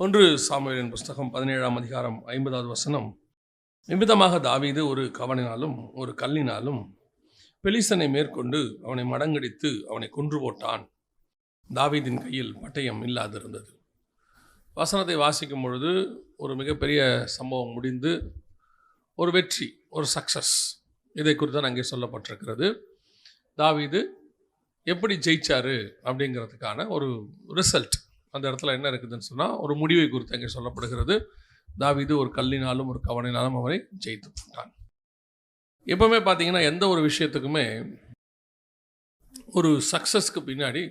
ஒன்று சாமுவேலின் புஸ்தகம் 17ஆம் அதிகாரம் 50வது வசனம். நிமித்தமாக தாவீது ஒரு கவனினாலும் ஒரு கல்லினாலும் பெலிஸ்தனை மேற்கொண்டு அவனை மடங்கடித்து அவனை கொன்று போட்டான். தாவீதின் கையில் பட்டயம் இல்லாதிருந்தது. வசனத்தை வாசிக்கும் பொழுது ஒரு மிகப்பெரிய சம்பவம் முடிந்து ஒரு வெற்றி, ஒரு சக்சஸ், இதை குறித்து தான் அங்கே சொல்லப்பட்டிருக்கிறது. தாவீது எப்படி ஜெயிச்சாரு அப்படிங்கிறதுக்கான ஒரு ரிசல்ட் அந்த இடத்துல என்ன இருக்குதுன்னு சொன்னால் ஒரு முடிவை குறித்து அங்கே சொல்லப்படுகிறது. தாவீது ஒரு கல்லினாலும் ஒரு கவனினாலும் அவரை ஜெயித்து போட்டான். எப்பவுமே பார்த்தீங்கன்னா எந்த ஒரு விஷயத்துக்குமே ஒரு சக்ஸஸ்க்கு பின்னாடி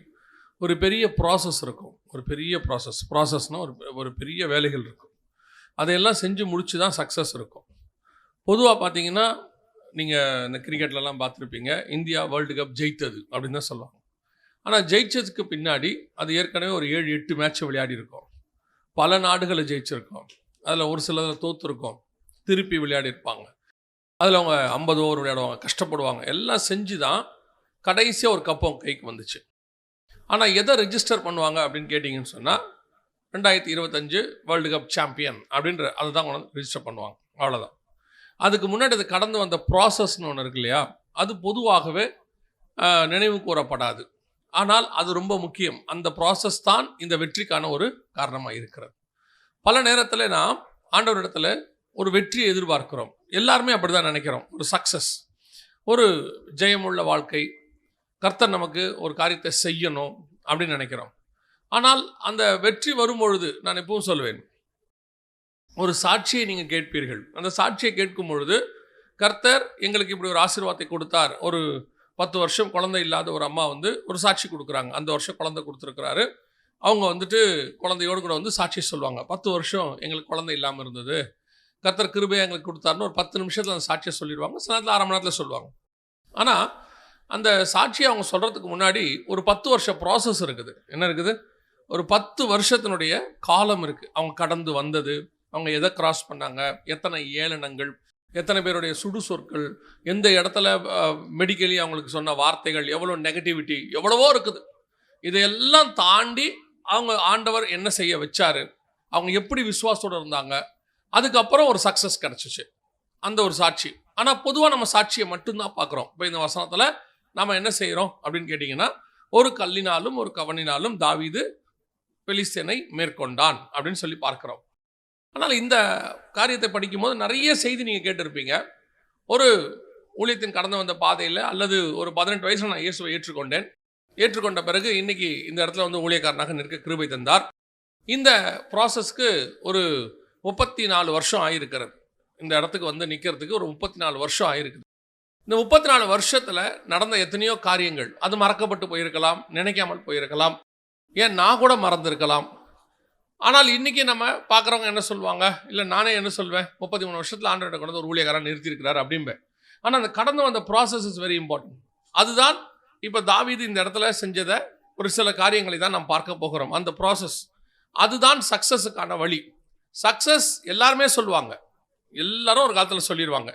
ஒரு பெரிய ப்ராசஸ் இருக்கும். ஒரு பெரிய ப்ராசஸ்னால் ஒரு பெரிய வேலைகள் இருக்கும். அதையெல்லாம் செஞ்சு முடிச்சு தான் சக்ஸஸ் இருக்கும். பொதுவாக பார்த்தீங்கன்னா நீங்கள் இந்த கிரிக்கெட்லலாம் பார்த்துருப்பீங்க, இந்தியா வேர்ல்டு கப் ஜெயித்தது அப்படின்னு தான் சொல்லுவாங்க. ஆனால் ஜெயிச்சதுக்கு பின்னாடி அது ஏற்கனவே ஒரு 7-8 மேட்ச் விளையாடி இருக்கோம். பல நாடுகளை ஜெயிச்சிருக்கோம். அதில் ஒரு சிலதில் தோற்றுருக்கோம், திருப்பி விளையாடி இருப்பாங்க. அதில் அவங்க 50 ஓவர் விளையாடுவாங்க, கஷ்டப்படுவாங்க, எல்லாம் செஞ்சு தான் கடைசியாக ஒரு கப்பு அவங்க கைக்கு வந்துச்சு. ஆனால் எதை ரெஜிஸ்டர் பண்ணுவாங்க அப்படின்னு கேட்டிங்கன்னு சொன்னால் 2025 வேர்ல்டு கப் சாம்பியன் அப்படின்ற அதை தான் ரெஜிஸ்டர் பண்ணுவாங்க. அவ்வளோதான். அதுக்கு முன்னாடி அது கடந்து வந்த ப்ராசஸ்னு ஒன்று இருக்கு இல்லையா, அது பொதுவாகவே நினைவு கூறப்படாது. ஆனால் அது ரொம்ப முக்கியம். அந்த ப்ராசஸ் தான் இந்த வெற்றிக்கான ஒரு காரணமாக இருக்கிறது. பல நேரத்தில் நாம் ஆண்டவரிடத்தில் ஒரு வெற்றியை எதிர்பார்க்கிறோம். எல்லாருமே அப்படி தான் நினைக்கிறோம். ஒரு சக்ஸஸ், ஒரு ஜெயமுள்ள வாழ்க்கை, கர்த்தர் நமக்கு ஒரு காரியத்தை செய்யணும் அப்படின்னு நினைக்கிறோம். ஆனால் அந்த வெற்றி வரும்பொழுது நான் எப்பவும் சொல்வேன், ஒரு சாட்சியை நீங்கள் கேட்பீர்கள். அந்த சாட்சியை கேட்கும் பொழுது கர்த்தர் எங்களுக்கு இப்படி ஒரு ஆசீர்வாதத்தை கொடுத்தார். ஒரு 10 வருஷம் குழந்தை இல்லாத ஒரு அம்மா ஒரு சாட்சி கொடுக்குறாங்க. அந்த வருஷம் குழந்தை கொடுத்துருக்குறாரு. அவங்க குழந்தையோடு கூட சாட்சி சொல்லுவாங்க. 10 வருஷம் எங்களுக்கு குழந்தை இல்லாமல் இருந்தது, கர்த்தர் கிருபையை எங்களுக்கு கொடுத்தாருன்னு ஒரு 10 நிமிஷத்தில் அந்த சாட்சியை சொல்லிடுவாங்க. சில நேரத்தில் 1/2 மணி நேரத்தில் சொல்லுவாங்க. ஆனால் அந்த சாட்சியை அவங்க சொல்கிறதுக்கு முன்னாடி ஒரு 10 வருஷ ப்ராசஸ் இருக்குது. என்ன இருக்குது? ஒரு 10 வருஷத்தினுடைய காலம் இருக்குது. அவங்க கடந்து வந்தது, அவங்க எதை கிராஸ் பண்ணாங்க, எத்தனை ஏளனங்கள், எத்தனை பேருடைய சுடு சொற்கள், எந்த இடத்துல மெடிக்கலி அவங்களுக்கு சொன்ன வார்த்தைகள், எவ்வளோ நெகட்டிவிட்டி, எவ்வளவோ இருக்குது. இதையெல்லாம் தாண்டி அவங்க ஆண்டவர் என்ன செய்ய வச்சாரு, அவங்க எப்படி விசுவாசத்தோடு இருந்தாங்க, அதுக்கப்புறம் ஒரு சக்ஸஸ் கிடச்சிச்சு, அந்த ஒரு சாட்சி. ஆனால் பொதுவாக நம்ம சாட்சியை மட்டும்தான் பார்க்குறோம். இப்போ இந்த வசனத்தில் நாம் என்ன செய்கிறோம் அப்படின்னு கேட்டிங்கன்னா, ஒரு கல்லினாலும் ஒரு கவனினாலும் தாவீது பெலிஸ்தனை மேற்கொண்டான் அப்படின்னு சொல்லி பார்க்குறோம். ஆனால் இந்த காரியத்தை படிக்கும்போது நிறைய செய்தி நீங்கள் கேட்டிருப்பீங்க. ஒரு ஊழியத்தின் கடந்து வந்த பாதையில் அல்லது ஒரு 18 வயசில் நான் இயேசுவை ஏற்றுக்கொண்ட பிறகு இன்றைக்கி இந்த இடத்துல ஊழியக்காரனாக நிற்க கிருபை தந்தார். இந்த ப்ராசஸ்க்கு ஒரு 34 வருஷம் ஆகிருக்கிறது. இந்த இடத்துக்கு நிற்கிறதுக்கு ஒரு 34 வருஷம் ஆகிருக்குது. இந்த 34 வருஷத்தில் நடந்த எத்தனையோ காரியங்கள், அது மறக்கப்பட்டு போயிருக்கலாம், நினைக்காமல் போயிருக்கலாம், ஏன் நான் கூட மறந்துருக்கலாம். ஆனால் இன்றைக்கி நம்ம பார்க்குறவங்க என்ன சொல்லுவாங்க, இல்லை நானே என்ன சொல்வேன், 33 வருஷத்தில் ஆண்டவர்கிட்ட கொண்டு ஒரு ஊழியக்காரன் நிறுத்தியிருக்கிறார் அப்படின்பேன். ஆனால் அந்த கடந்து வந்த ப்ராசஸ் இஸ் வெரி இம்பார்ட்டன்ட். அதுதான் இப்போ தாவீது இந்த இடத்துல செஞ்சதை ஒரு சில காரியங்களை தான் நாம் பார்க்க போகிறோம். அந்த ப்ராசஸ் அதுதான் சக்ஸஸுக்கான வழி. சக்ஸஸ் எல்லாருமே சொல்லுவாங்க, எல்லாரும் ஒரு காலத்தில் சொல்லிடுவாங்க,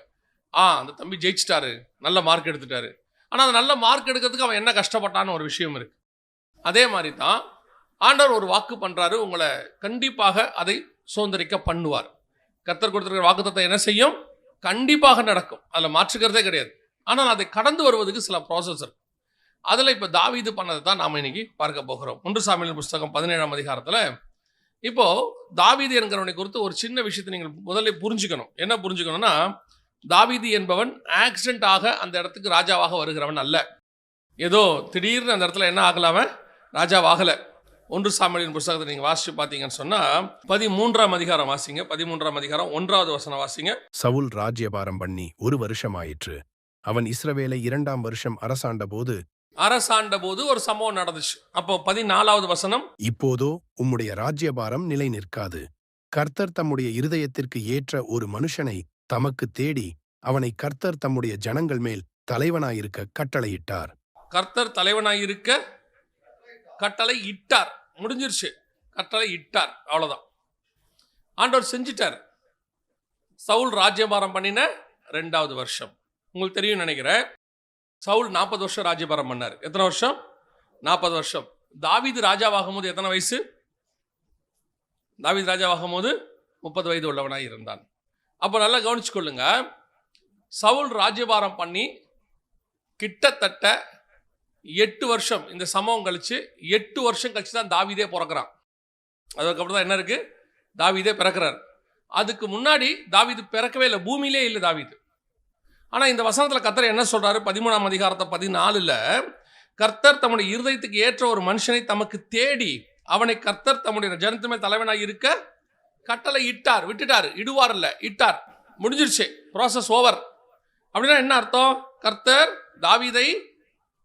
அந்த தம்பி ஜெயிச்சிட்டாரு, நல்ல மார்க் எடுத்துட்டாரு. ஆனால் அந்த நல்ல மார்க் எடுக்கிறதுக்கு அவன் என்ன கஷ்டப்பட்டான்னு ஒரு விஷயம் இருக்குது. அதே மாதிரி தான் ஆண்டவர் ஒரு வாக்கு பண்ணுறாரு, உங்களை கண்டிப்பாக அதை சுதந்திரிக்க பண்ணுவார். கர்த்தர் கொடுத்துருக்கிற வாக்குத்தத்தம் என்ன செய்யும்? கண்டிப்பாக நடக்கும், அதில் மாற்றுக்கிறதே கிடையாது. ஆனால் அதை கடந்து வருவதுக்கு சில ப்ராசஸ் இருக்கு. அதில் இப்போ தாவீது பண்ணதை தான் நாம் இன்னைக்கு பார்க்க போகிறோம். 1 சாமுவேல் புஸ்தகம் 17ஆம் அதிகாரத்தில் இப்போது தாவீது என்கிறவனை குறித்து ஒரு சின்ன விஷயத்தை நீங்கள் முதல்ல புரிஞ்சுக்கணும். என்ன புரிஞ்சுக்கணும்னா, தாவீது என்பவன் ஆக்சிடென்ட் ஆக அந்த இடத்துக்கு ராஜாவாக வருகிறவன் அல்ல. ஏதோ திடீர்னு அந்த இடத்துல என்ன ஆகலாம ராஜாவாகலை. 1 சாமுவேலின் புஸ்தகத்தை நீங்கள் வாசித்து பார்த்தீங்கன்னு சொன்னால் 13ஆம் அதிகாரம் வாசிங்க. 13ஆம் அதிகாரம் 1வது வசனம் வாசிங்க. சவுல் ராஜ்யபாரம் பண்ணி 1 வருஷம் ஆயிற்று. அவன் இஸ்ரவேலை 2ஆம் வருஷம் அரசாண்ட போது ஒரு சம்பவம் நடந்துச்சு. அப்போ 14வது வசனம், இப்போதோ உம்முடைய ராஜ்யபாரம் நிலை நிற்காது. கர்த்தர் தம்முடைய இருதயத்திற்கு ஏற்ற ஒரு மனுஷனை தமக்கு தேடி அவனை கர்த்தர் தம்முடைய ஜனங்கள் மேல் தலைவனாயிருக்க கட்டளையிட்டார். கர்த்தர் தலைவனாயிருக்க கட்டளை இட்டார். முடிஞ்சிருச்சு, கட்டளை இட்டார், அவ்வளோதான். ஆண்டவர் செஞ்சிட்டார். சவுல் ராஜ்யபாரம் பண்ணின 2வது வருஷம். உங்களுக்கு தெரியும் நினைக்கிறேன், சவுல் 40 வருஷம் ராஜ்யபாரம் பண்ணார். எத்தனை வருஷம்? 40 வருஷம். தாவீது ராஜாவாகும் போது எத்தனை வயசு? தாவீது ராஜாவாகும் போது 30 வயது உள்ளவனாக இருந்தான். அப்போ நல்லா கவனிச்சுக்கொள்ளுங்க, சவுல் ராஜ்யபாரம் பண்ணி கிட்டத்தட்ட 8 வருஷம் இந்த சம்பவம் கழிச்சு 8 வருஷம் கழிச்சு தான் தாவீதே பிறக்கிறான். அதுக்கப்புறம் தான் என்ன இருக்கு, தாவீதே பிறக்கிறார். அதுக்கு முன்னாடி தாவீது பிறக்கவே இல்லை, பூமியிலே இல்லை தாவீது. ஆனால் இந்த வசனத்தில் கர்த்தர் என்ன சொல்றாரு, 13ஆம் அதிகாரத்தை 14ல், கர்த்தர் தம்முடைய இருதயத்துக்கு ஏற்ற ஒரு மனுஷனை தமக்கு தேடி அவனை கர்த்தர் தம்முடைய ஜனத்து மேல் தலைவனாக இருக்க கட்டளை இட்டார். விட்டுட்டார், இடுவார் இல்லை, இட்டார். முடிஞ்சிருச்சு, ப்ராசஸ் ஓவர். அப்படின்னா என்ன அர்த்தம், கர்த்தர் தாவீதை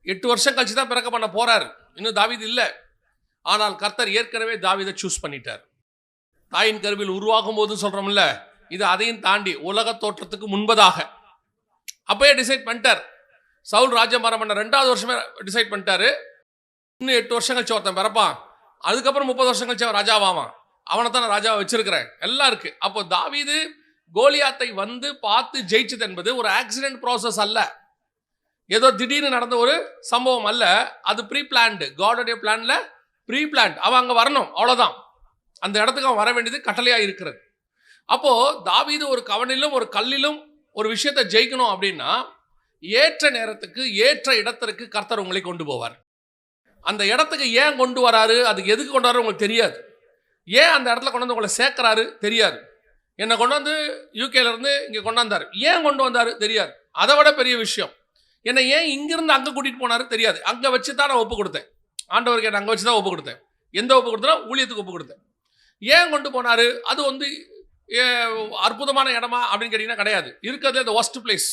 8 வருஷம் கழிச்சு தான் பிறக்க பண்ண போறாரு, இன்னும் தாவீது இல்லை. ஆனால் கர்த்தர் ஏற்கனவே தாவீதை சூஸ் பண்ணிட்டார். தாயின் கருவில் உருவாகும் போது சொல்றோம்ல, இது அதையும் தாண்டி உலக தோற்றத்துக்கு முன்பதாக அப்பயே டிசைட் பண்ணிட்டார். சவுல் ராஜ்யபாரம் பண்ண 2வது வருஷமே டிசைட் பண்ணிட்டாரு, இன்னும் 8 வருஷம் கழிச்சு ஒருத்தன் பிறப்பான், அதுக்கப்புறம் 30 வருஷம் கழிச்சு அவன் ராஜாவான், அவனை தான் நான் ராஜாவை வச்சிருக்கிறேன், எல்லாம் இருக்கு. அப்போ தாவீது கோலியாத்தை வந்து பார்த்து ஜெயிச்சது என்பது ஒரு ஆக்சிடென்ட் ப்ராசஸ் அல்ல, ஏதோ திடீர்னு நடந்த ஒரு சம்பவம் அல்ல. அது ப்ரீ பிளான்டு, காடோடைய பிளான்ல ப்ரீ பிளான்ட். அவன் அங்கே வரணும், அவ்வளோதான். அந்த இடத்துக்கு அவன் வர வேண்டியது கட்டளையா இருக்கிறது. அப்போ தாவீது ஒரு கவனிலும் ஒரு கல்லிலும் ஒரு விஷயத்தை ஜெயிக்கணும் அப்படின்னா ஏற்ற நேரத்துக்கு ஏற்ற இடத்திற்கு கர்த்தர் உங்களை கொண்டு போவார். அந்த இடத்துக்கு ஏன் கொண்டு வராரு, அதுக்கு எதுக்கு கொண்டு வராரு உங்களுக்கு தெரியாது. ஏன் அந்த இடத்துல கொண்டு வந்து உங்களை சேர்க்கிறாரு தெரியாது. என்னை கொண்டு வந்து யூகேலேருந்து இங்கே கொண்டாந்தார், ஏன் கொண்டு வந்தார் தெரியாது. அதை விட பெரிய விஷயம், என்னை ஏன் இங்கிருந்து அங்கே கூட்டிகிட்டு போனாரு தெரியாது. அங்கே வச்சு தான் நான் ஒப்பு கொடுத்தேன், ஆண்டவருக்கு என்னை அங்கே வச்சு தான் ஒப்பு கொடுத்தேன். எந்த ஒப்பு கொடுத்தனா, ஊழியத்துக்கு ஒப்பு கொடுத்தேன். ஏன் கொண்டு போனார், அது வந்து அற்புதமான இடமா அப்படின்னு கேட்டிங்கன்னா கிடையாது. இருக்கிறது இந்த ஒஸ்ட் பிளேஸ்,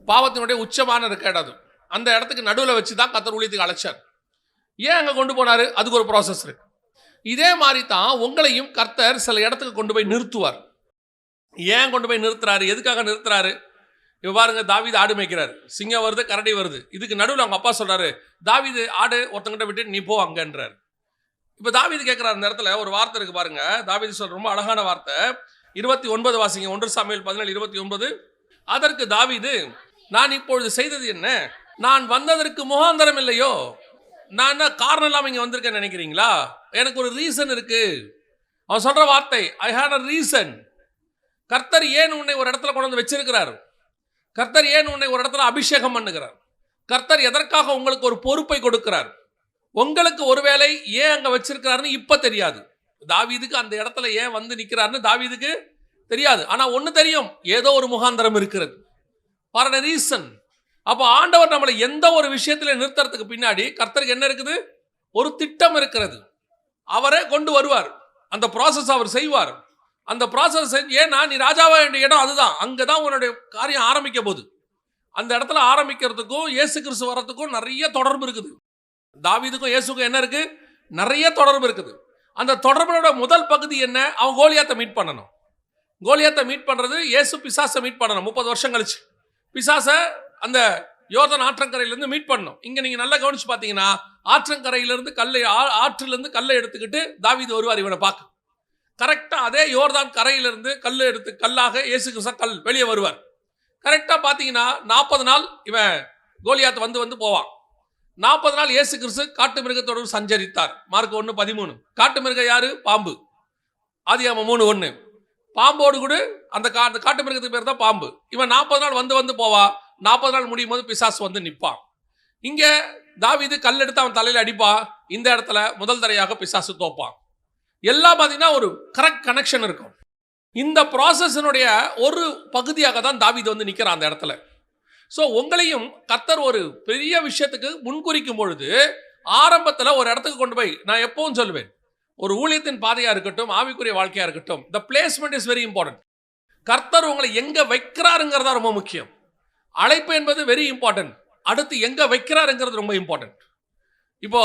பாவத்தினுடைய உச்சமான இருக்க இடம் அது. அந்த இடத்துக்கு நடுவில் வச்சு தான் கர்த்தர் ஊழியத்துக்கு அழைச்சார். ஏன் அங்கே கொண்டு போனார், அதுக்கு ஒரு ப்ராசஸ் இருக்கு. இதே மாதிரி தான் உங்களையும் கர்த்தர் சில இடத்துக்கு கொண்டு போய் நிறுத்துவார். ஏன் கொண்டு போய் நிறுத்துறாரு, எதுக்காக நிறுத்துறாரு. இப்போ பாருங்க, தாவீது ஆடு மேய்க்கிறார், சிங்கம் வருது, கரடி வருது. இதுக்கு நடுவில் அவங்க அப்பா சொல்றாரு, தாவீது ஆடு ஒருத்தங்கிட்ட விட்டு நீ போ அங்கன்றார். இப்போ தாவீது கேட்குறாரு, அந்த இடத்துல ஒரு வார்த்தை இருக்கு பாருங்க. தாவீது சொல்ற ரொம்ப அழகான வார்த்தை, 29 வாசிங்க, 1 சாமுவேல் 17:29. அதற்கு தாவீது, நான் இப்பொழுது செய்தது என்ன, நான் வந்ததற்கு முகாந்தரம் இல்லையோ, நான் என்ன காரணம் இல்லாமல் இங்கே வந்திருக்கேன்னு நினைக்கிறீங்களா, எனக்கு ஒரு ரீசன் இருக்கு. அவன் சொல்ற வார்த்தை, ஐ ஹேட் அ ரீசன். கர்த்தர் ஏன் உன்னை ஒரு இடத்துல கொண்டு வந்து வச்சிருக்கிறார், கர்த்தர் ஏன் உன்னை ஒரு இடத்துல அபிஷேகம் பண்ணுகிறார், கர்த்தர் எதற்காக உங்களுக்கு ஒரு பொறுப்பை கொடுக்கிறார். உங்களுக்கு ஒருவேளை ஏன் அங்கே வச்சிருக்கிறாருன்னு இப்போ தெரியாது. தாவீதுக்கு அந்த இடத்துல ஏன் வந்து நிற்கிறாருன்னு தாவீதுக்கு தெரியாது. ஆனால் ஒன்று தெரியும், ஏதோ ஒரு முகாந்தரம் இருக்கிறது, ஃபார் எ ரீசன். அப்போ ஆண்டவர் நம்மளை எந்த ஒரு விஷயத்தில் நிறுத்துறதுக்கு பின்னாடி கர்த்தருக்கு என்ன இருக்குது, ஒரு திட்டம் இருக்கிறது. அவரே கொண்டு வருவார், அந்த ப்ராசஸ் அவர் செய்வார். அந்த ப்ராசஸ் ஏன்னா நீ ராஜாவா வேண்டிய இடம் அதுதான், அங்கே தான் உன்னுடைய காரியம் ஆரம்பிக்க போகுது. அந்த இடத்துல ஆரம்பிக்கிறதுக்கும் இயேசு கிறிஸ்து வர்றதுக்கும் நிறைய தொடர்பு இருக்குது. தாவீதுக்கும் இயேசுக்கும் என்ன இருக்கு, நிறைய தொடர்பு இருக்குது. அந்த தொடர்போட முதல் பகுதி என்ன, அவன் கோலியாத்தை மீட் பண்ணணும். கோலியாத்தை மீட் பண்றது, இயேசு பிசாசை மீட் பண்ணணும். 30 வருஷம் கழிச்சு பிசாசை அந்த யோர்தான் ஆற்றங்கரையிலிருந்து மீட் பண்ணணும். இங்க நீங்க நல்லா கவனிச்சு பார்த்தீங்கன்னா, ஆற்றங்கரையிலிருந்து ஆற்றிலிருந்து கல்லை எடுத்துக்கிட்டு தாவீது வருவார் இவனை பார்க்க. கரெக்டா அதே யோர்தான் கரையிலிருந்து கல் எடுத்து கல்லாக இயேசு கிறிஸ்து கல் வெளியே வருவார். கரெக்டா பார்த்தீங்கன்னா 40 நாள் இவன் கோலியாத் வந்து போவான். 40 நாள் இயேசு கிறிஸ்து காட்டு மிருகத்தோடு சஞ்சரித்தார். மார்க் 1:13. காட்டு மிருகம் யாரு, பாம்பு. ஆதியாகமம் 3:1. பாம்போடு கூட அந்த காட்டு மிருகத்துக்கு பேர் தான் பாம்பு. இவன் 40 நாள் வந்து போவா. 40 நாள் முடியும் போது பிசாசு வந்து நிற்பான். இங்க தாவீது கல் எடுத்து அவன் தலையில அடிப்பா. இந்த இடத்துல முதல் தரையாக பிசாசு தோப்பான். எல்லாம் பார்த்தீங்கன்னா ஒரு கரெக்ட் கனெக்ஷன் இருக்கும். இந்த ப்ராசஸினுடைய ஒரு பகுதியாக தான் தாவீது வந்து நிற்கிறான் அந்த இடத்துல. ஸோ உங்களையும் கர்த்தர் ஒரு பெரிய விஷயத்துக்கு முன்குறிக்கும் பொழுது ஆரம்பத்தில் ஒரு இடத்துக்கு கொண்டு போய், நான் எப்பவும் சொல்லுவேன், ஒரு ஊழியத்தின் பாதையாக இருக்கட்டும், ஆவிக்குரிய வாழ்க்கையாக இருக்கட்டும், த பிளேஸ்மெண்ட் இஸ் வெரி இம்பார்ட்டன்ட். கர்த்தர் உங்களை எங்கே வைக்கிறாருங்கிறதா ரொம்ப முக்கியம். அழைப்பு என்பது வெரி இம்பார்ட்டன்ட். அடுத்து எங்கே வைக்கிறாருங்கிறது ரொம்ப இம்பார்ட்டன்ட். இப்போ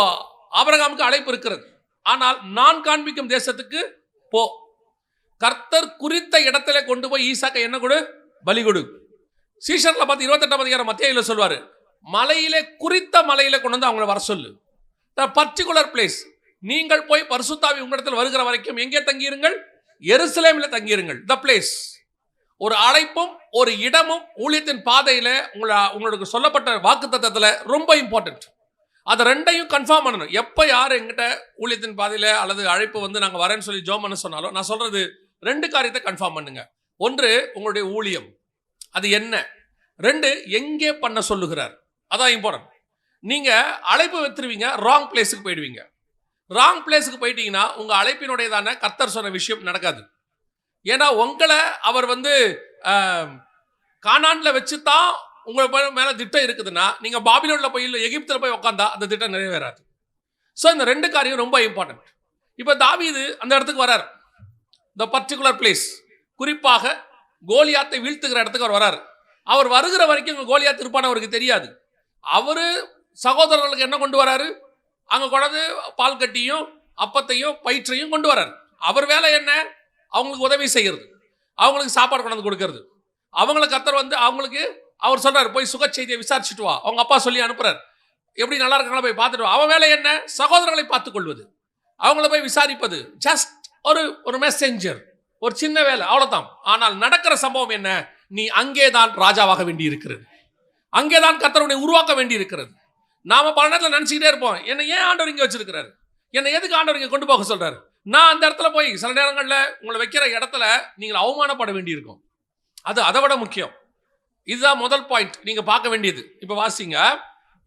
ஆபிரகாமுக்கு அழைப்பு இருக்கிறது, ஆனால் நான் காண்பிக்கும் தேசத்துக்கு போ. கர்த்தர் குறித்த இடத்துல கொண்டு போய் ஈசாக்கை என்ன கொடு, பலி கொடு. சீஷர்ல பார்த்து 28ஆம் அதிகாரம் மத்தேயுல சொல்வாரு, மலையிலே குறித்த மலையில கொண்டு வந்து அவங்களை வர சொல்லு. Particular place. நீங்கள் போய் பரிசுத்தாவி உங்களிடத்தில் வருகிற வரைக்கும் எங்கே தங்கியிருங்கள், எருசலேமில் தங்கியிருங்கள். The place. ஒரு அழைப்பும் ஒரு இடமும் ஊழியத்தின் பாதையில உங்களுக்கு சொல்லப்பட்ட வாக்குத்தத்தத்தில் ரொம்ப இம்பார்ட்டன்ட். அதை ரெண்டையும் கன்ஃபார்ம் பண்ணணும். எப்போ யார் எங்கிட்ட ஊழியத்தின் பாதையில் அல்லது அழைப்பு வந்து நாங்கள் வரேன்னு சொல்லி ஜோம் பண்ண சொன்னாலும் நான் சொல்கிறது 2 காரியத்தை கன்ஃபார்ம் பண்ணுங்க. 1, உங்களுடைய ஊழியம் அது என்ன. 2, எங்கே பண்ண சொல்லுகிறார், அதான் இம்பார்ட்டன்ட். நீங்கள் அழைப்பு வைத்துருவீங்க, ராங் பிளேஸுக்கு போயிடுவீங்க. ராங் பிளேஸுக்கு போயிட்டீங்கன்னா உங்கள் அழைப்பினுடையதான கர்த்தர் சொன்ன விஷயம் நடக்காது. ஏன்னா உங்களை அவர் வந்து கானானில் வச்சு தான் உங்களை மேலே திட்டம் இருக்குதுன்னா நீங்கள் பாபிலோனில் போய் இல்லை எகிப்தில் போய் உட்காந்தா அந்த திட்டம் நிறைவேறாது. ஸோ இந்த 2 காரியம் ரொம்ப இம்பார்ட்டன்ட். இப்போ தாவீது அந்த இடத்துக்கு வரார், த பர்டிகுலர் பிளேஸ், குறிப்பாக கோலியாத்தை வீழ்த்துகிற இடத்துக்கு அவர் வரார். அவர் வருகிற வரைக்கும் இங்கே கோலியாத் இருப்பான்னு அவருக்கு தெரியாது. அவர் சகோதரர்களுக்கு என்ன கொண்டு வராரு, அங்கே கொண்டாந்து பால் கட்டியும் அப்பத்தையும் பயிற்றையும் கொண்டு வரார். அவர் வேலை என்ன, அவங்களுக்கு உதவி செய்கிறது, அவங்களுக்கு சாப்பாடு கொண்டாந்து கொடுக்கறது. அவங்களை கர்த்தர் வந்து அவங்களுக்கு அவர் சொல்றாரு போய் சுக செய்தியை விசாரிச்சுட்டு வா, அவங்க அப்பா சொல்லி அனுப்புறாரு, எப்படி நல்லா இருக்காங்களா போய் பார்த்துட்டு வா. அவன் வேலை என்ன, சகோதரர்களை பார்த்துக் கொள்வது, அவங்கள போய் விசாரிப்பது. ஜஸ்ட் ஒரு மெசேஞ்சர், ஒரு சின்ன வேலை, அவ்வளவுதான். ஆனால் நடக்கிற சம்பவம் என்ன, நீ அங்கேதான் ராஜாவாக வேண்டி இருக்கிறது, அங்கேதான் கர்த்தரை உருவாக்க வேண்டி இருக்கிறது. நாம பல நேரத்தில் நினைச்சுக்கிட்டே இருப்போம், என்னை ஏன் ஆண்டவர் இங்கே வச்சிருக்கிறாரு, என்னை எதுக்கு ஆண்டவர் இங்கே கொண்டு போக சொல்றாரு. நான் அந்த இடத்துல போய் சில நேரங்களில் உங்களை வைக்கிற இடத்துல நீங்கள் அவமானப்பட வேண்டி இருக்கும். அது அதை விட முக்கியம். இதுதான் முதல் பாயிண்ட் நீங்க பார்க்க வேண்டியது. இப்ப வாசிங்க,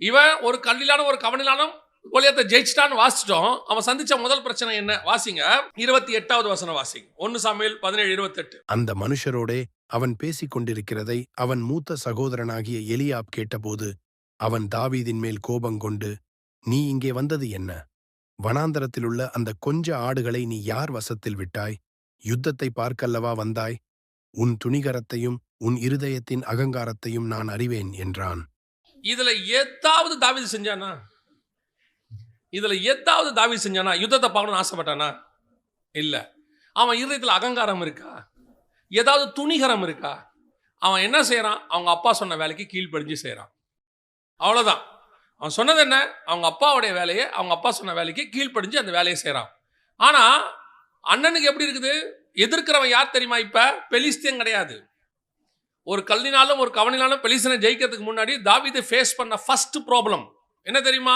இவன் ஒரு கல்லிலான ஒரு கவனிலான கோலியாத்தை ஜெயிச்சிட்டான்னு வாசிச்சிட்டோம். அவன் சந்திச்ச முதல் பிரச்சனை என்ன, வாசிங்க 28வது வசனம் வாசிங்க. 1 சாமுவேல் 17:28. அந்த மனுஷரோடே அவன் பேசிக் கொண்டிருக்கிறதை அவன் மூத்த சகோதரனாகிய எலியாப் கேட்டபோது அவன் தாவீதின் மேல் கோபங்கொண்டு, நீ இங்கே வந்தது என்ன? வனாந்தரத்திலுள்ள அந்த கொஞ்ச ஆடுகளை நீ யார் வசத்தில் விட்டாய்? யுத்தத்தை பார்க்கல்லவா வந்தாய்? உன் துணிகரத்தையும் உன் இருதயத்தின் அகங்காரத்தையும் நான் அறிவேன் என்றான். இதுல ஏதாவது தாவீது செஞ்சானா? யுத்தத்தை பார்க்கணும்னு ஆசைப்பட்டானா? இல்ல. அவன் இருதயத்தில் அகங்காரம் இருக்கா? ஏதாவது துணிகரம் இருக்கா? அவன் என்ன செய்யறான், அவங்க அப்பா சொன்ன வேலைக்கு கீழ்ப்படிஞ்சு செய்யறான், அவ்வளவுதான். அவன் சொன்னது என்ன, அவங்க அப்பாவுடைய வேலையை, அவங்க அப்பா சொன்ன வேலைக்கு கீழ்ப்படிஞ்சு அந்த வேலையை செய்யறான். ஆனா அண்ணனுக்கு எப்படி இருக்குது, எதிர்க்கிறவன் யார் தெரியுமா? இப்ப பெலிஸ்தியன் கிடையாது. ஒரு கல்லினாலும் ஒரு கவனினாலும் பெலிஸ்தனை ஜெயிக்கிறதுக்கு முன்னாடி தாவீது ஃபேஸ் பண்ண ஃபர்ஸ்ட் ப்ராப்ளம் என்ன தெரியுமா?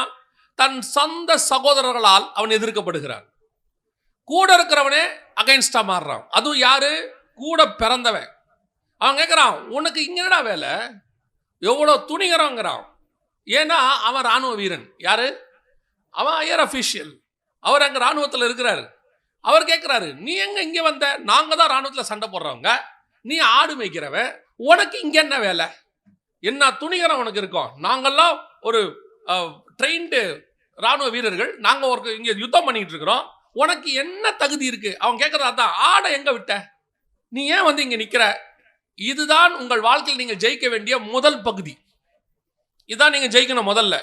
தன் சொந்த சகோதரர்களால் அவன் எதிர்க்கப்படுகிறான். கூட இருக்கிறவனே அகைன்ஸ்டா மாறுறான். அதுவும் யாரு, கூட பிறந்தவன். அவன் கேட்கிறான், உனக்கு இங்க என்னடா வேலை, எவ்வளவு துணிகரங்கிறான். ஏன்னா அவன் ராணுவ வீரன். யாரு அவன்? Higher official. அவர் அங்க ராணுவத்தில் இருக்கிறாரு. அவர் கேட்கிறாரு, நீ எங்க இங்க வந்த? நாங்க தான் ராணுவத்தில் சண்டை போடுறவங்க, நீ ஆடு மேய்க்கிறவன், உனக்கு இங்க என்ன வேலை, என்ன துணிகரம் உனக்கு இருக்கும்? நாங்கெல்லாம் ஒரு ட்ரெயின்டு ராணுவ வீரர்கள், நாங்க ஒரு இங்க யுத்தம் பண்ணிட்டு இருக்கிறோம், உனக்கு என்ன தகுதி இருக்கு? அவன் கேட்கறதா தான், ஆடை எங்க விட்ட, நீ ஏன் வந்து இங்க நிக்கிற? இதுதான் உங்கள் வாழ்க்கையில் நீங்கள் ஜெயிக்க வேண்டிய முதல் பகுதி. இதான் நீங்க ஜெயிக்கணும். முதல்ல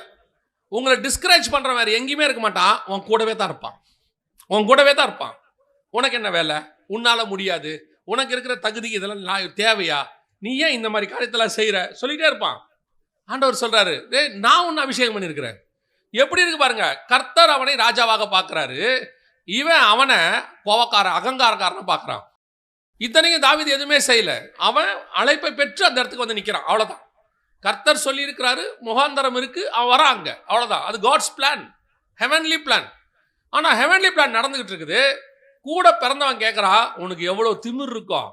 உங்களை டிஸ்கரேஜ் பண்ற வேற எங்கேயுமே இருக்க மாட்டான், உன் கூடவே தான் இருப்பான், உன் கூடவே தான் இருப்பான். உனக்கு என்ன வேலை, உன்னால முடியாது, உனக்கு இருக்கிற தகுதி இதெல்லாம் தேவையா, நீ ஏன் இந்த மாதிரி காரியத்தெல்லாம் செய்யற, சொல்லிட்டே இருப்பான். ஆண்டவர் சொல்றாரு, நான் உன்னை அபிஷேகம் பண்ணியிருக்கிறேன். எப்படி இருக்கு பாருங்க, கர்த்தர் அவனை ராஜாவாக பார்க்கிறாரு, இவன் அவனை கோவக்கார அகங்காரக்காரனை பார்க்கறான். இத்தனைக்கும் தாவீது எதுவுமே செய்யல, அவன் அழைப்பை பெற்று அந்த இடத்துக்கு வந்து நிற்கிறான், அவ்வளவுதான். கர்த்தர் சொல்லி இருக்கிறாரு, முகாந்தரம் இருக்கு, அவன் வராங்க, அவ்வளவுதான். அது காட்ஸ் பிளான், ஹெவன்லி பிளான். ஆனா ஹெவன்லி பிளான் நடந்துகிட்டு இருக்குது. கூட பிறந்தவன் கேட்கிறா, உனக்கு எவ்வளவு திமிர் இருக்கும்.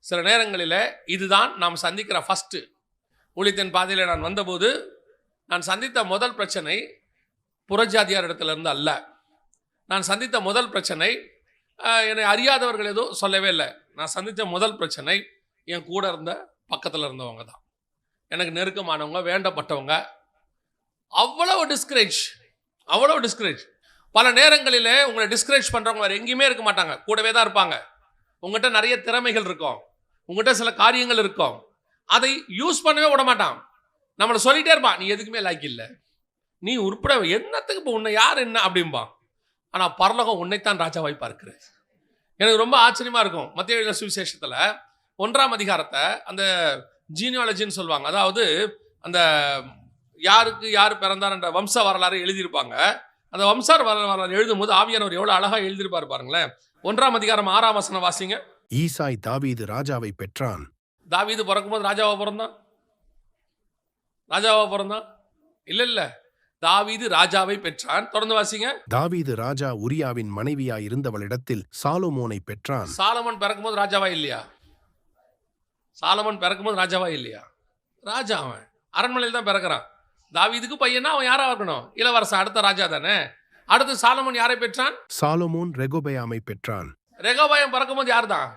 சில நேரங்களில் இதுதான் நாம் சந்திக்கிற ஃபர்ஸ்ட். ஊழியத்தின் பாதையில் நான் வந்தபோது நான் சந்தித்த முதல் பிரச்சனை புறஜாதியார் இடத்துல இருந்து அல்ல. நான் சந்தித்த முதல் பிரச்சனை என்னை அறியாதவர்கள் எதுவும் சொல்லவே இல்லை. நான் சந்தித்த முதல் பிரச்சனை என் கூட இருந்த பக்கத்தில் இருந்தவங்க தான், எனக்கு நெருக்கமானவங்க, வேண்டப்பட்டவங்க. அவ்வளவு டிஸ்கரேஜ். பல நேரங்களில் உங்களை டிஸ்கரேஜ் பண்ணுறவங்க வேறு எங்கேயுமே இருக்க மாட்டாங்க, கூடவே தான் இருப்பாங்க. உங்கள்கிட்ட நிறைய திறமைகள் இருக்கும், உங்கள்கிட்ட சில காரியங்கள் இருக்கும், அதை யூஸ் பண்ணவே விட மாட்டான். நம்மளை சொல்லிகிட்டே இருப்பான், நீ எதுக்குமே லாய்க்கு இல்லை, நீ உருப்பட என்னத்துக்கு இப்போ உன்னை யார் என்ன அப்படிம்பான். ஆனால் பரலோகம் உன்னைத்தான் ராஜாவாய் பார்க்கிறது. எனக்கு ரொம்ப ஆச்சரியமாக இருக்கும். மத்தேயு சுவிசேஷத்தில் 1ஆம் அதிகாரத்தை அந்த ஜீனியாலஜின்னு சொல்லுவாங்க, அதாவது அந்த யாருக்கு யார் பிறந்தார் என்ற வம்ச வரலாறு எழுதியிருப்பாங்க. அந்த வம்ச வரலாறு எழுதும் போது ஆவியானவர் எவ்வளோ அழகாக எழுதியிருப்பார் பாருங்களேன். 1ஆம் அதிகாரம் 6ஆம் வசனம் வாசிங்க. ஈசாய் தாவீது ராஜாவை பெற்றான். தாவீது பிறக்கும்போது ராஜாவா பிறந்தான்? இல்லை. தாவீது ராஜாவை பெற்றான். தொடர்ந்து வாசிங்க. தாவீது ராஜா உரியாவின் மனைவியாய் இருந்தவளிடத்தில் சாலொமோனை பெற்றான். சாலமோன் பிறக்கும்போது ராஜாவா இல்லையா? சாலமோன் பிறக்கும்போது ராஜாவா இல்லையா? ராஜா. அவன் அரண்மனையில் தான் பிறக்கிறான். தாவீதுக்கு பையனா அவன் யாரா இருக்கணும்? இளவரசன், அடுத்த ராஜா தானே. அடுத்து சாலமோன் யாரை பெற்றான்? சாலொமோன் ரெகொபெயாமை பெற்றான். ரெகொபெயாம் பிறக்கும்போது யார் தான்?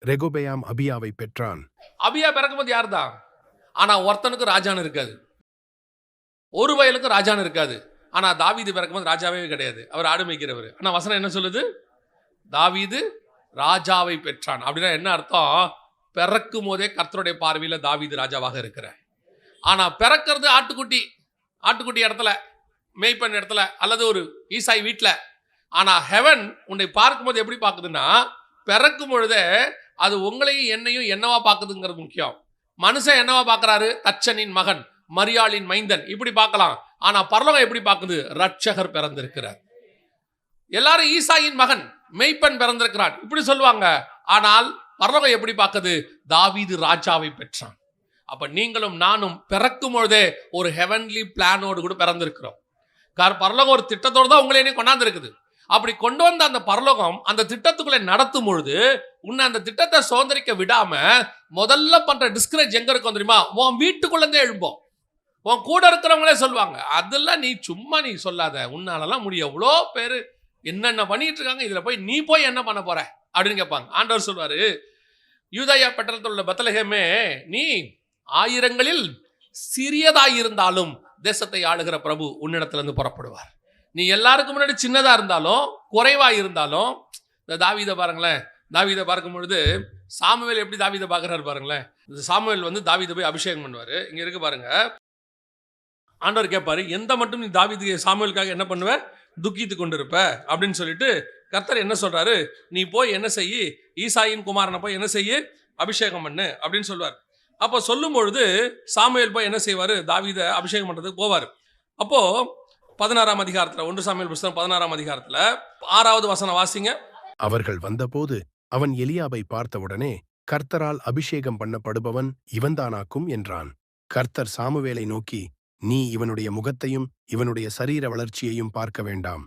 ரெகொபெயாம் அபியாவை பெற்றான். அபியா பிறக்கும்போது யார் தான்? ஆனா ஒருத்தனுக்கு ராஜான்னு இருக்காது, ஒரு வயலுக்கு ராஜான்னு இருக்காது. ஆனா தாவீது பிறக்கும்போது ராஜாவே கிடையாது, அவர் ஆடு மேய்க்கிறவர். ஆனா வசனம் என்ன சொல்லுது? தாவீது ராஜாவை பெற்றான். அப்படின்னா என்ன அர்த்தம்? பிறக்கும் போதே கர்த்தருடைய பார்வையில தாவீது ராஜாவாக இருக்கிறார். ஆனா பிறக்கிறது ஆட்டுக்குட்டி இடத்துல, மேய்ப்பன் இடத்துல, அல்லது ஒரு ஈசாய் வீட்டுல. ஆனா ஹெவன் உன்னை பார்க்கும்போது எப்படி பார்க்குதுன்னா, பிறக்கும் பொழுதே அது உங்களையும் என்னையும் என்னவா பார்க்குதுங்கிறது முக்கியம். மனுஷன் என்னவா பார்க்கறாரு? தச்சனின் மகன், மரியாளின் மைந்தன், இப்படி பார்க்கலாம். ஆனா பரலோகம் எப்படி பார்க்குது? ரட்சகர் பிறந்திருக்கிறார். எல்லாரும் ஈசாயின் மகன், மேய்ப்பன் பிறந்திருக்கிறான் இப்படி சொல்லுவாங்க. ஆனால் பரலோகம் எப்படி பார்க்குது? தாவீது ராஜாவை பெற்றான். அப்ப நீங்களும் நானும் பிறக்கும் பொழுதே ஒரு ஹெவன்லி பிளானோடு கூட பிறந்திருக்கிறோம். பரலோகம் ஒரு திட்டத்தோடு தான் உங்களை கொண்டாந்து இருக்குது. அப்படி கொண்டு வந்த அந்த பரலோகம் அந்த திட்டத்துக்குள்ளே நடத்தும் பொழுது உன்னை அந்த திட்டத்தை சுதந்திரிக்க விடாம முதல்ல பண்ற டிஸ்கரேஜ் எங்க இருக்கும் தெரியுமா? உன் வீட்டுக்குள்ளே எழும்போம். உன் கூட இருக்கிறவங்களே சொல்லுவாங்க, அதெல்லாம் நீ சும்மா நீ சொல்லாத, உன்னாலலாம் முடியும், எவ்வளோ பேர் என்னென்ன பண்ணிட்டு இருக்காங்க, இதுல நீ போய் என்ன பண்ண போற அப்படின்னு கேட்பாங்க. ஆண்டவர் சொல்வாரு, யூதாயா பட்டணத்தில் உள்ள பெத்லகேமே, நீ ஆயிரங்களில் சிறியதாயிருந்தாலும் தேசத்தை ஆளுகிற பிரபு உன்னிடத்திலிருந்து புறப்படுவார். நீ எல்லாருக்கும் முன்னாடி சின்னதா இருந்தாலும் குறைவா இருந்தாலும், இந்த தாவீதை பாருங்களேன். தாவீதை பார்க்கும் பொழுது சாமுவேல் எப்படி தாவீதை பார்க்கறாரு பாருங்களேன். இந்த சாமுவேல் தாவீதை போய் அபிஷேகம் பண்ணுவாரு. இங்க இருக்கு பாருங்க. ஆண்டவர் கேட்பாரு, எந்த மட்டும் நீ தாவீது சாமுவேலுக்காக என்ன பண்ணுவ? துக்கித்து கொண்டிருப்ப அப்படின்னு சொல்லிட்டு கர்த்தர் என்ன சொல்றாரு? நீ போய் என்ன செய்யி, ஈசாயின் குமாரனை போய் என்ன செய்யி, அபிஷேகம் பண்ணு அப்படின்னு சொல்லுவார். அப்போ சொல்லும் பொழுது சாமுவேல் போய் என்ன செய்வாரு? தாவீதை அபிஷேகம் பண்றதுக்கு போவார். அப்போ 16ஆம் அதிகாரத்தில், 1 சாமுவேல் புத்தகம் 16ஆம் அதிகாரத்தில் 6வது வசனம் வாசிங்க. அவர்கள் வந்தபோது அவன் எலியாபை பார்த்தவுடனே, கர்த்தரால் அபிஷேகம் பண்ணப்படுபவன் இவன்தானாக்கும் என்றான். கர்த்தர் சாமுவேலை நோக்கி, நீ இவனுடைய முகத்தையும் இவனுடைய சரீர வளர்ச்சியையும் பார்க்க வேண்டாம்.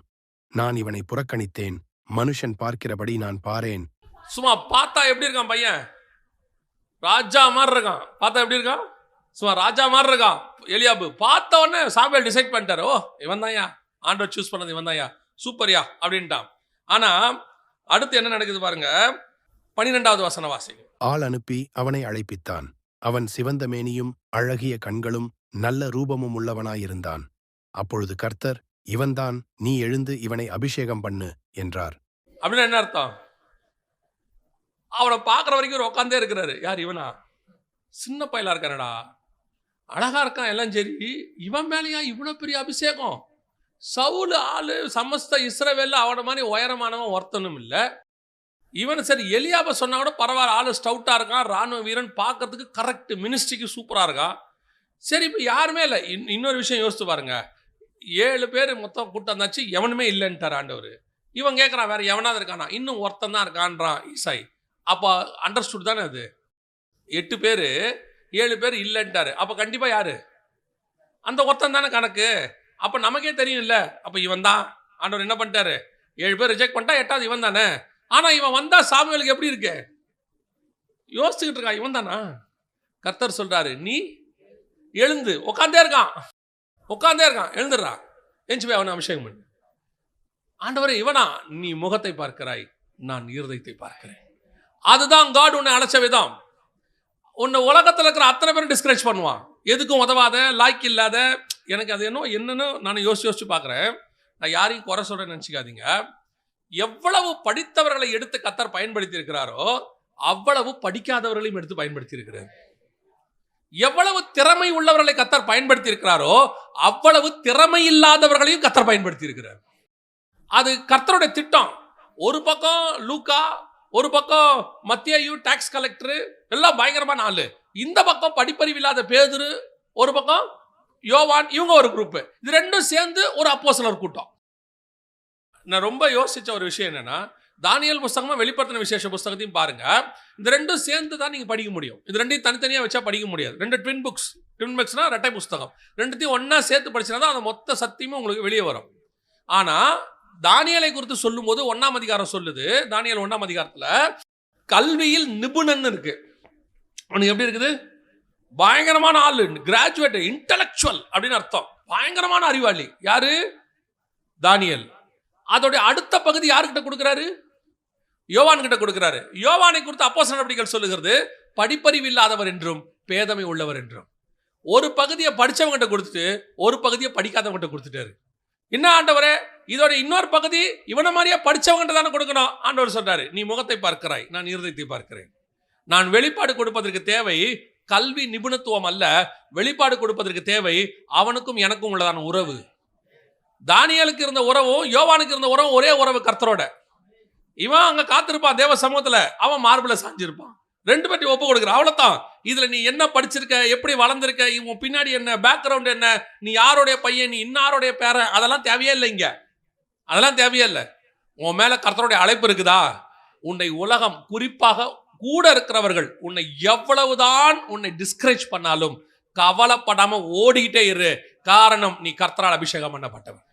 நான் இவனை புறக்கணித்தேன். மனுஷன் பார்க்கிறபடி நான் பாரேன். சும்மா பார்த்தா எப்படி இருக்கான் பையன்? ராஜா மாதிரி இருக்கான். பார்த்தா எப்படி இருக்கான்? சும்மா ராஜா மாதிரி இருக்கான். எலியாபு பார்த்த உடனே சாமுவேல் டிசைட் பண்ணிட்டாரு, ஓ இவன் தான்யா, ஆண்டவர் சூஸ் பண்ணது இவன் தான்யா, சூப்பர்யா அப்படின்ட்டான். ஆனா அடுத்து என்ன நடக்குது பாருங்க. 12வது வசனம் வாசிங்க. ஆள் அனுப்பி அவனை அழைப்பித்தான். அவன் சிவந்த மேனியும் அழகிய கண்களும் நல்ல ரூபமும் உள்ளவனாயிருந்தான். அப்பொழுது கர்த்தர், இவன்தான், நீ எழுந்து இவனை அபிஷேகம் பண்ணு என்றார். அப்படின்னா என்ன அர்த்தம்? அவனை பார்க்குற வரைக்கும் உட்காந்தே இருக்கிறாரு. யார்? இவனா? சின்ன பயலா இருக்கானடா, அழகா இருக்கான், எல்லாம் சரி. இவன் மேலேயா இவ்வளவு பெரிய அபிஷேகம்? சவுல் ஆளு சமஸ்த இஸ்ரவேல்ல அவன மாதிரி உயரமானவன் ஒருத்தனும் இல்லை. இவன் சரி எலியாப சொன்னா கூட பரவாயில்ல, ஆளு ஸ்டவுட்டா இருக்கான், ராணுவ வீரன், பார்க்கறதுக்கு கரெக்ட், மினிஸ்ட்ரிக்கு சூப்பரா இருக்கான். சரி, இப்போ யாருமே இல்லை. இன்னொரு விஷயம் யோசித்து பாருங்க. 7 பேர் மொத்தம் கூட்டம் இருந்தாச்சு, எவனுமே இல்லைன்ட்டார் ஆண்டவர். இவன் கேட்குறான், வேற எவனாவது இருக்கானா? இன்னும் ஒருத்தன் தான் இருக்கான்றான் ஈசாய். அப்போ அண்டர்ஸ்டுட் தானே அது? 8 பேர் 7 பேர் இல்லைன்ட்டாரு. அப்போ கண்டிப்பாக யாரு? அந்த ஒருத்தன் தானே கணக்கு. அப்போ நமக்கே தெரியும் இல்லை, அப்போ இவன் தான். ஆண்டவர் என்ன பண்ணிட்டாரு? 7 பேர் ரிஜெக்ட் பண்ணிட்டா 8வது இவன் தானே. ஆனால் இவன் வந்தா சாமுவேலுக்கு எப்படி இருக்கு? யோசிச்சுக்கிட்டு இருக்கான், இவன் தானா? கர்த்தர் சொல்றாரு, நீ எழுந்து. உட்காந்தே இருக்கான், எழுந்துடுறான், எஞ்சி போய் அவனை அபிஷேகம் பண்ணு. ஆண்டவரே இவனா? நீ முகத்தை பார்க்கிறாய், நான் இருதயத்தை பார்க்கிறேன். அதுதான் காட் உன்னை அழைச்ச விதம். உன்னை உலகத்தில் இருக்கிற அத்தனை பேரும் டிஸ்கரேஜ் பண்ணுவான், எதுக்கும் உதவாத, லாய்க்கு இல்லாத. எனக்கு அது என்னன்னு நான் யோசிச்சு பார்க்குறேன். நான் யாரையும் குறை சொல்றேன்னு நினச்சிக்காதீங்க. எவ்வளவு படித்தவர்களை எடுத்து கர்த்தர் பயன்படுத்தி இருக்கிறாரோ அவ்வளவு படிக்காதவர்களையும் எடுத்து பயன்படுத்தி இருக்கிறார். எவ்வளவு திறமை உள்ளவர்களை கர்த்தர் பயன்படுத்தி இருக்கிறாரோ அவ்வளவு திறமை இல்லாதவர்களையும் கர்த்தர் பயன்படுத்தி இருக்கிறார். அது கர்த்தருடைய திட்டம். ஒரு பக்கம் லூக்கா, ஒரு பக்கம் மத்தேயு டாக்ஸ் கலெக்டர், எல்லாம் பயங்கரமான ஆளு. இந்த பக்கம் படிப்பறிவு இல்லாத பேதுரு, ஒரு பக்கம் யோவான், இவங்க ஒரு குரூப். இது ரெண்டும் சேர்ந்து ஒரு அப்போஸ்தலர் கூட்டம். நான் ரொம்ப யோசிச்ச ஒரு விஷயம் என்னன்னா, தானியேல் புஸ்தகமும் வெளிப்படுத்தின விசேஷ புஸ்தகத்தையும் பாருங்க. இந்த ரெண்டும் சேர்ந்து தான் நீங்க படிக்க முடியும். இது ரெண்டையும் தனித்தனியா வச்சா படிக்க முடியாது. 2 ட்வின் புக்ஸ். ட்வின்மெக்ஸ்னா ரெட்டை புஸ்தகம். ரெண்டுத்தையும் ஒன்றா சேர்த்து படிச்சினா தான் அந்த மொத்த சத்தியமும் உங்களுக்கு வெளியே வரும். ஆனால் தானியேலை குறித்து சொல்லும்போது 1ஆம் அதிகாரம் சொல்லுது, தானியேல் 1ஆம் அதிகாரத்தில் கல்வியில் நிபுணன் இருக்கு. அவனுக்கு எப்படி இருக்குது? பயங்கரமான ஆளு, கிராஜுவேட், இன்டலெக்சுவல் அப்படின்னு அர்த்தம். பயங்கரமான அறிவாளி. யாரு? தானியேல். அதோடைய அடுத்த பகுதி யாருக்கிட்ட கொடுக்கிறாரு? யோவான் கிட்ட கொடுக்கிறாரு. யோவானை குறித்து அப்போஸ்தலர் நடவடிக்கைகள் சொல்லுகிறது படிப்பறிவு இல்லாதவர் என்றும் பேதமை உள்ளவர் என்றும். ஒரு பகுதியை படிச்சவங்கிட்ட கொடுத்துட்டு ஒரு பகுதியை படிக்காதவங்கிட்ட கொடுத்துட்டாரு. என்ன ஆண்டவரே, இதோட இன்னொரு பகுதி இவனை மாதிரியே படிச்சவங்கிட்ட தானே கொடுக்கணும். ஆண்டவர் சொல்றாரு, நீ முகத்தை பார்க்கிறாய், நான் இருதயத்தை பார்க்கிறேன். நான் வெளிப்பாடு கொடுப்பதற்கு தேவை கல்வி நிபுணத்துவம் அல்ல, வெளிப்பாடு கொடுப்பதற்கு தேவை அவனுக்கும் எனக்கும் உள்ளதான உறவு. தானியேலுக்கு இருந்த உறவும் யோவானுக்கு இருந்த உறவும் ஒரே உறவு, கர்த்தரோட. இவன் அங்க காத்திருப்பான் தேவ சமூகத்துல, அவன் மார்பிள சாஞ்சிருப்பான். ரெண்டு பேட்டி ஒப்பு கொடுக்குறான், அவ்வளவுதான். இதுல நீ என்ன படிச்சிருக்க, எப்படி வளர்ந்திருக்க, இவன் பின்னாடி என்ன, பேக்ரவுண்ட் என்ன, நீ யாருடைய பையன், நீ இன்னாருடைய பேரன், அதெல்லாம் தேவையே இல்லை. இங்க அதெல்லாம் தேவையே இல்லை. உன் மேல கர்த்தருடைய அழைப்பு இருக்குதா? உன்னை உலகம், குறிப்பாக கூட இருக்கிறவர்கள் உன்னை எவ்வளவுதான் உன்னை டிஸ்கரேஜ் பண்ணாலும் கவலைப்படாம ஓடிக்கிட்டே இரு. காரணம், நீ கர்த்தரால் அபிஷேகம் பண்ணப்பட்டவன்,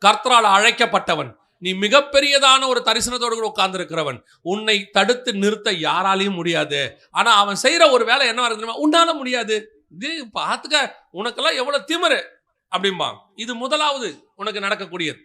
கர்த்தரால் அழைக்கப்பட்டவன், நீ மிகப்பெரியதான ஒரு தரிசனத்தோடு உட்கார்ந்து இருக்கிறவன். உன்னை தடுத்து நிறுத்த யாராலையும் முடியாது. ஆனா அவன் செய்யற ஒரு வேலை என்ன இருக்குதுன்னா, உன்னால முடியாது, இது பார்த்துக்க, உனக்கெல்லாம் எவ்வளவு திமிரு அப்படிம்பா. இது முதலாவது உனக்கு நடக்கக்கூடியது.